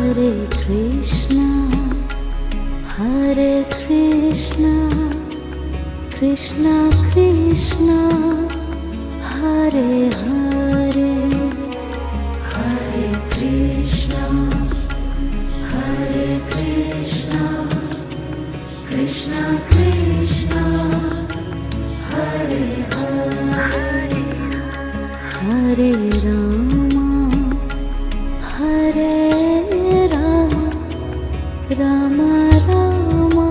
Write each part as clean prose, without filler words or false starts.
Hare Krishna, Hare Krishna, Krishna Krishna, Hare Hare, Hare Krishna, Hare Krishna, Krishna Krishna, Hare Hare, Hare Rama, Hare Rama, Rama Rama,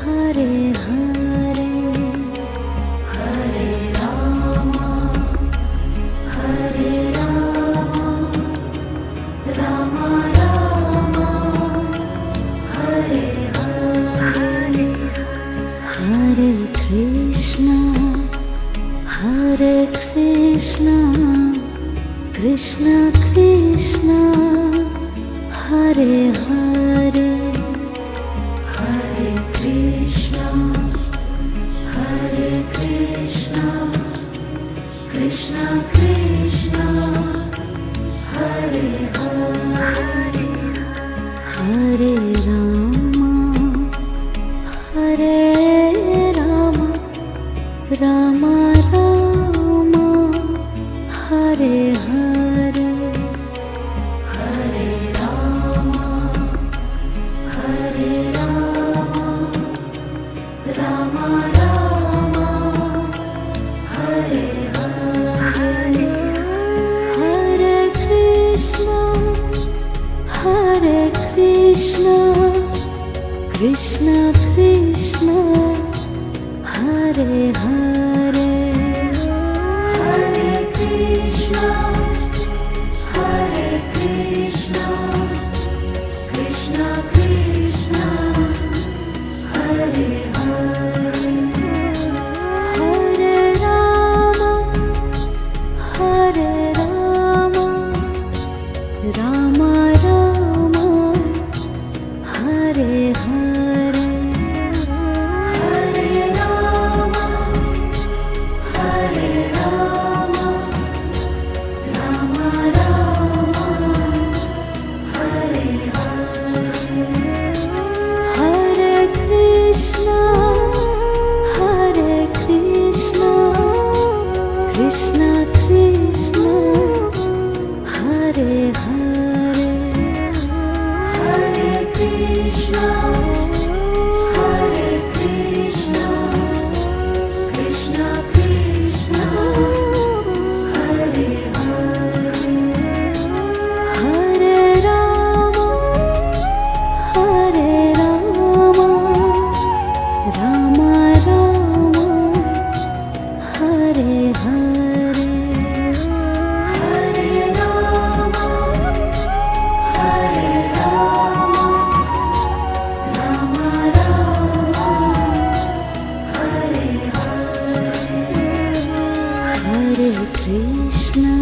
Hare Hare, Hare Rama, Hare Rama, Rama Rama, Hare Hare, Hare Krishna, Hare Krishna, Krishna Krishna, Hare Hare, Hare Krishna, Hare Krishna, Krishna Krishna, Hare Hare, Hare Rama, Hare Rama, Rama Rama, Hare Hare, Hare Rama, Hare Rama, Rama Rama, Hare Hare, Hare Krishna, Hare Krishna, Krishna Krishna, Hare Hare, Hare Krishna, Hare Krishna, Krishna Krishna, Hare Hare, Hare Rama, Hare Rama, Rama Rama, Hare Hare, Hare Rama, Hare Rama, Rama Rama, Hare Hare, Hare Krishna, Hare Krishna, Krishna Krishna, Hare Hare, Hare Krishna, Hare Krishna, Krishna Krishna, Hare Hare, Hare Rama, Hare Rama, Rama Rama, Hare Hare, Hare Rama, Hare Rama, Rama Rama, Hare Hare, Hare Krishna,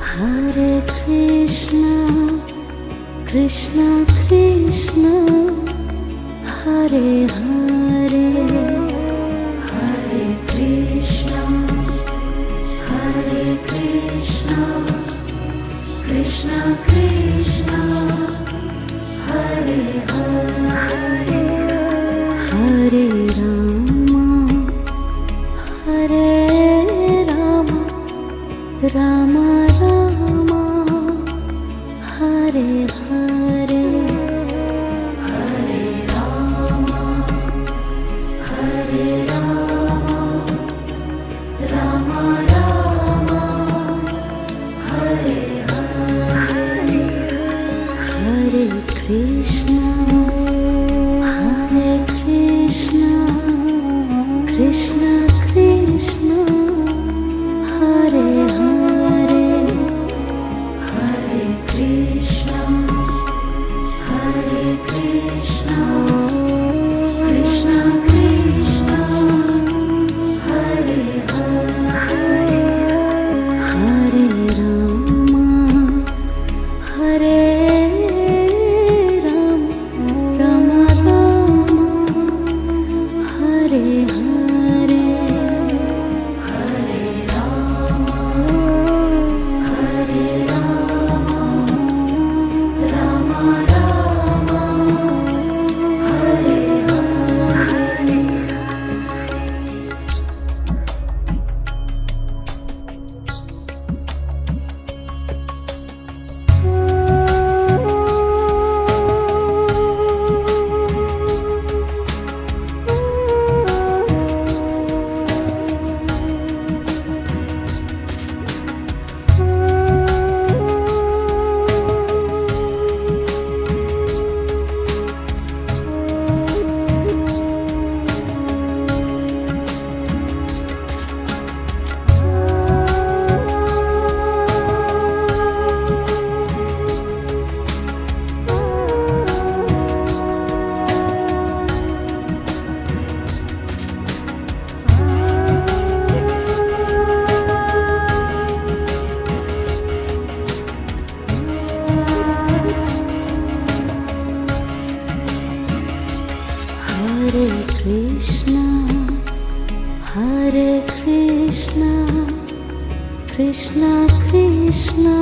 Hare Krishna, Krishna Krishna, Hare Hare, Hare Krishna, Hare Krishna, Krishna Krishna, Hare Hare, Hare Rama, Hare Rama, Rama Rama, Hare Hare, Hare Rama, Hare Rama, Rama Rama, Hare Hare, Hare Krishna, Hare Krishna, Krishna Krishna, Hare Hare, Hare Krishna, Hare Krishna, Krishna Krishna, Hare Hare, Hare Rama, Hare Rama, Krishna, Hare Krishna, Krishna Krishna,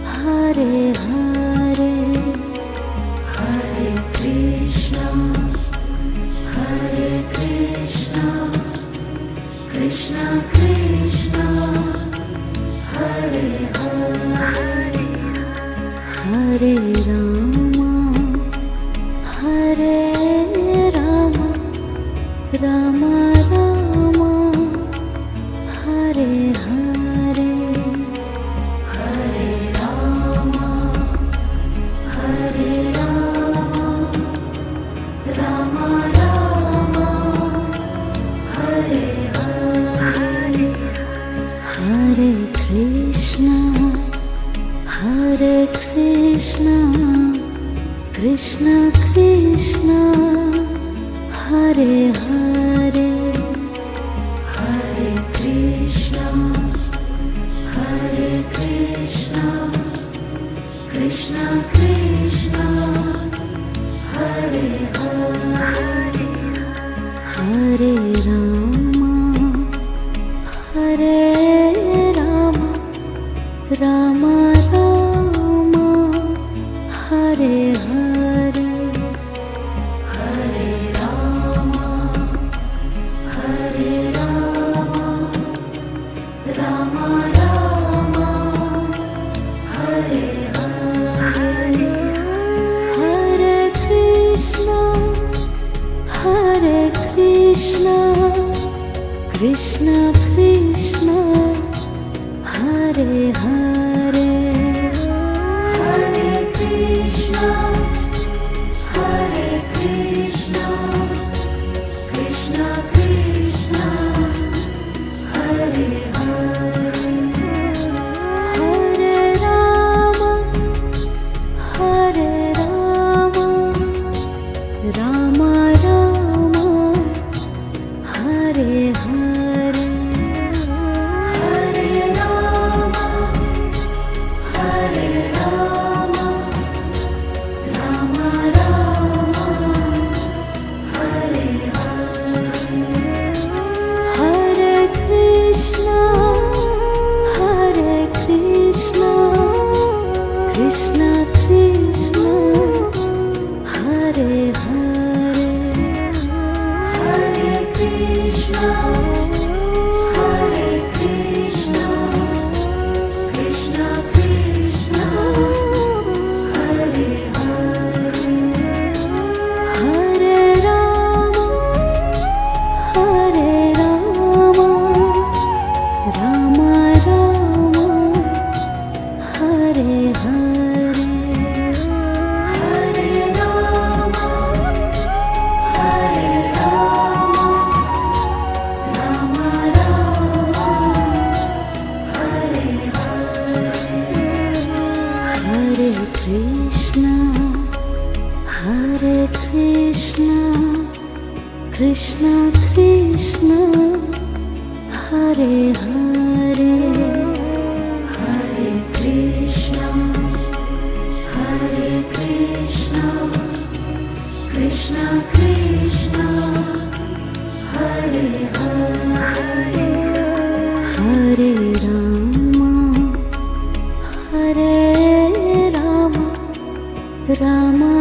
Hare Hare, Hare Krishna, Hare Krishna, Krishna Krishna, Hare Hare, Hare Rama, Hare Rama, Rama Rama, Hare Hare, Hare Rama, Hare Rama, Rama Rama, Hare Hare, Hare Krishna, Hare Krishna, Krishna Krishna, Hare Hare, Hare Krishna, Hare Krishna, Krishna Krishna, Hare Hare, Hare Rama, Hare Rama, Rama Rama, Hare Hare, Hare Rama, Hare Rama, Rama Rama, Hare Hare, Hare Krishna, Hare Krishna, Krishna Krishna, Hare Hare, Hare Krishna, Hare Krishna, Krishna Krishna, Hare Hare, Hare Rama, Hare Rama, Rama Rama, Hare Hare, Hare Rama, Hare Rama, Rama Rama, Hare Hare, Hare Krishna, Hare Krishna, Krishna Krishna, Hare Hare, Hare Krishna, Hare Krishna, Krishna Krishna, Hare Hare, Hare Rama, Hare Rama, Rama Rama, Hare Hare, Hare Rama, Hare Rama, Rama Rama, Hare Hare, Hare Krishna, Hare Krishna, Krishna Krishna, Hare Hare, Hare Krishna, Hare Krishna, Krishna Krishna, Hare Hare, Hare Rama, Hare Rama, Rama